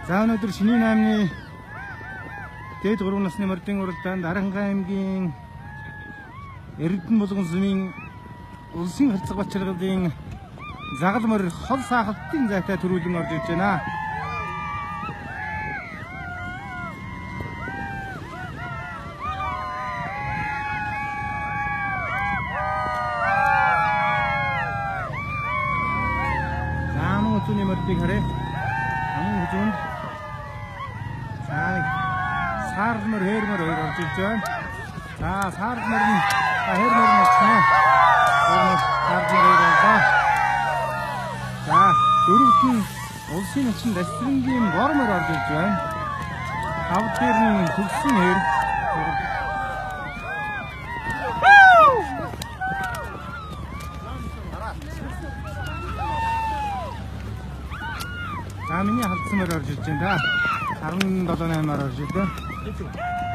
За өнөөдөр Шинийн 8-ны дээд 3 насны мордын уралдаанд Аранхай аймгийн Эрдэнэ булган сүмийн улсын харьцаг бачиргалын загал морь хол саахалтын зайтай төрүүлэн орж иж байна. Замун үтүний мордыг харъя. Амун хүзүүнд саармөр хээрмөр хоёр орж иж байна. За саармөр нь хээрмөр нь очно. Саармөр хоёр. За дөрөвт нь улсын хүчин дэсрэнгийн бормор орж иж байна. Авд дээр нь хөлсөн хэр. За миний халдсан мөр орж иж байна да. 17-8-аар орж иж байна.